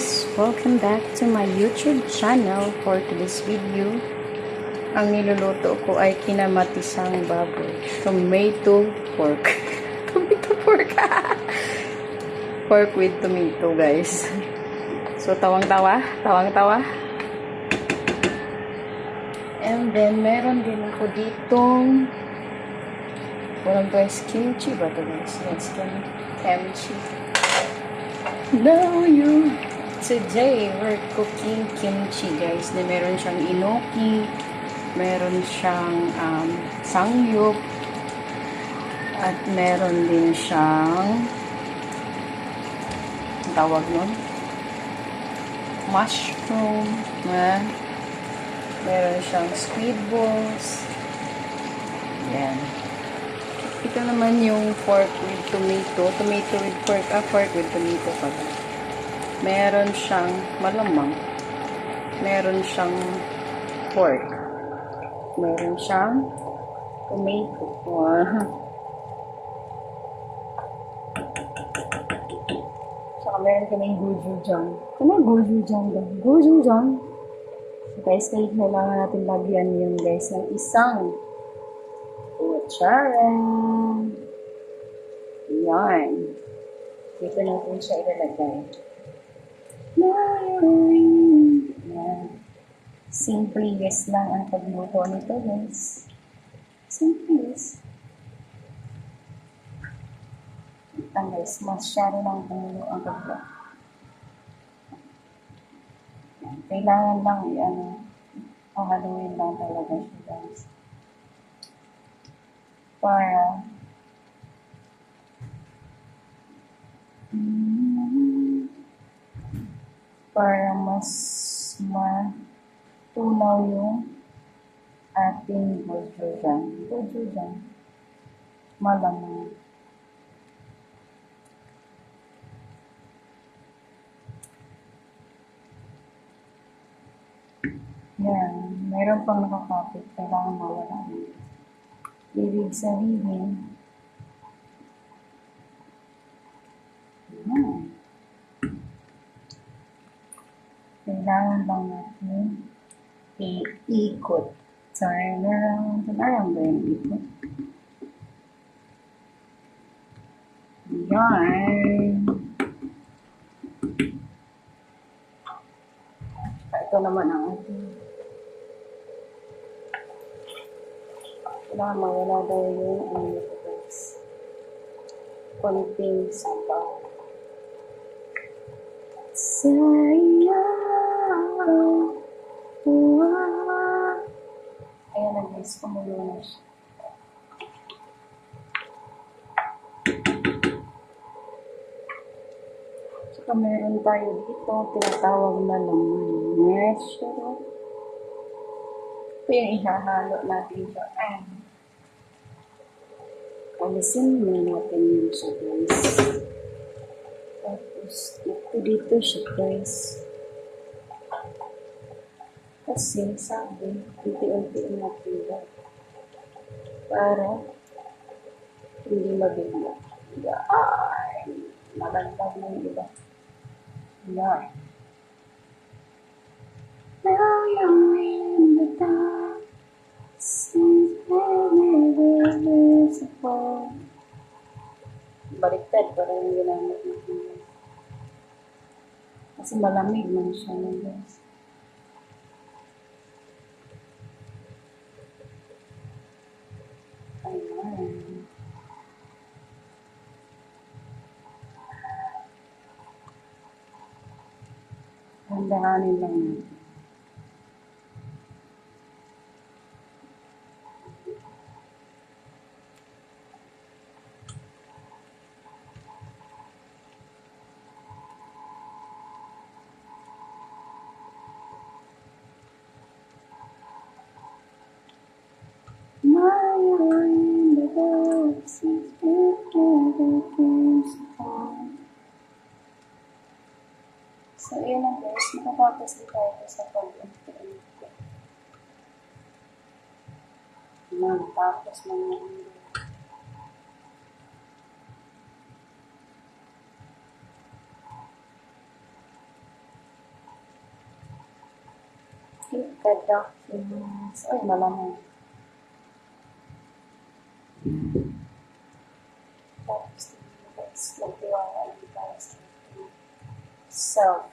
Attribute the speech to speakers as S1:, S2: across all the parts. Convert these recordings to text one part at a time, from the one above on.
S1: guys! Welcome back to my YouTube channel. For today's video, ang niluluto ko ay kinamatisang baboy. Tomato pork. Tomato pork! Pork with tomato, guys. So, tawang-tawa. Tawang-tawa. And then, meron din ako ditong walang guys, kimchi ba ito guys? Yes, kimchi. Now you. Today, we're cooking kimchi, guys. Na meron siyang enoki, meron siyang sangyup, at meron din siyang ang tawag nun? Mushroom, meron siyang squid balls. Yan. Ito naman yung pork with tomato. Tomato with pork. Pork with tomato pala. Meron siyang malamang. Meron siyang pork. Meron siyang tomato. Saka meron kaming gochujang. Ano gochujang ba? Gochujang. So guys, kailangan natin lagyan yun guys ng isang kutsara. Yan. Dito natin siya ilalagay. Yan. Simple yes lang ang pagluto nito, guys. Simple yes. Ang guys, masyado lang kumulo ang pagluto. Kailangan lang yan. Haluin lang talaga siya, guys. Para mas matunaw yung ating gochujang. Malamang. Yan. Mayroon pang nakakapit. Kailangan mawala. Ibig sabihin, kailangan lang natin iikot. Turn around ba yung ikot? Yan. Ito naman ang ating kailangan mawala daw yung konting sabaw. Ayan na guys, kumulo na siya. Saka meron tayo dito, tinatawag na laman. Ito yung ihahalo natin sa alisin muna natin yung siya guys. Tapos, ito dito siya guys. Kasi, sabi, unti-unti natin ba? Para hindi mabigla. Yan. Magandang yung iba. Yan. Now you're in the dark. Since never visible. Baliktad para yung ginamit natin. Kasi malamig man siya na guys. Ayan. Handahanin lang natin. So, yun lang guys. Makapagpas din tayo sa pag-intro. Tapos mga Documents. Ay, malamang. Tapos, magtiwala ang para sa self.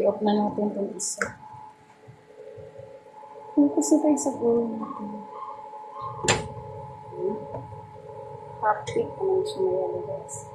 S1: I-off na natin itong isa. Focus na tayo sa goal natin. Happy ka naman siya mayroon, guys.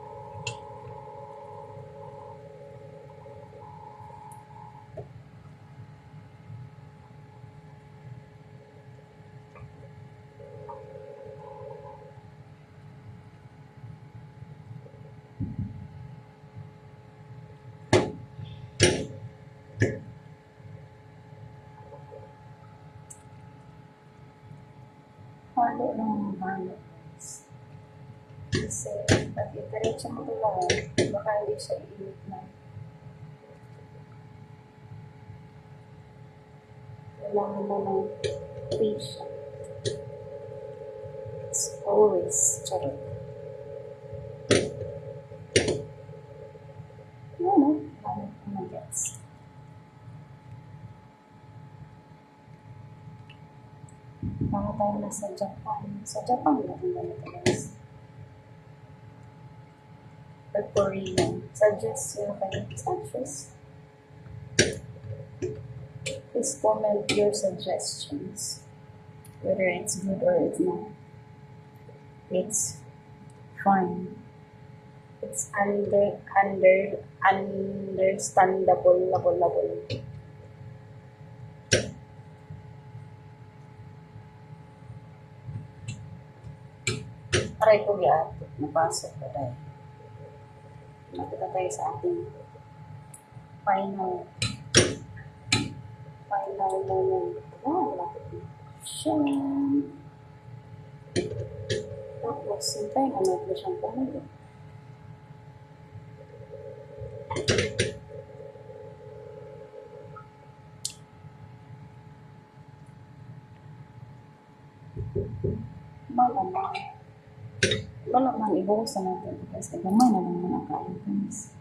S1: Halo lang ang halo, guys. Kasi, pag itiretso mo ito lang, baka hindi siya iinit na. Kailangan mo ng patient. It's always charot. Ano? Ano ko mag-gets? Mga tayo na sa Japan. Sa Japan, meron na ito, guys. Or Korean. Suggest your kind of actress. Please comment your suggestions. Whether it's good or it's not. It's fine. It's understandable. Aray ko yan. Napasok ko tayo. Nakita tayo sa ating final moment. Lapit na siya. Tapos, hintay na natin siyang pumili. Malamang ibuhusan natin kasi gamay na lang mga kain, guys.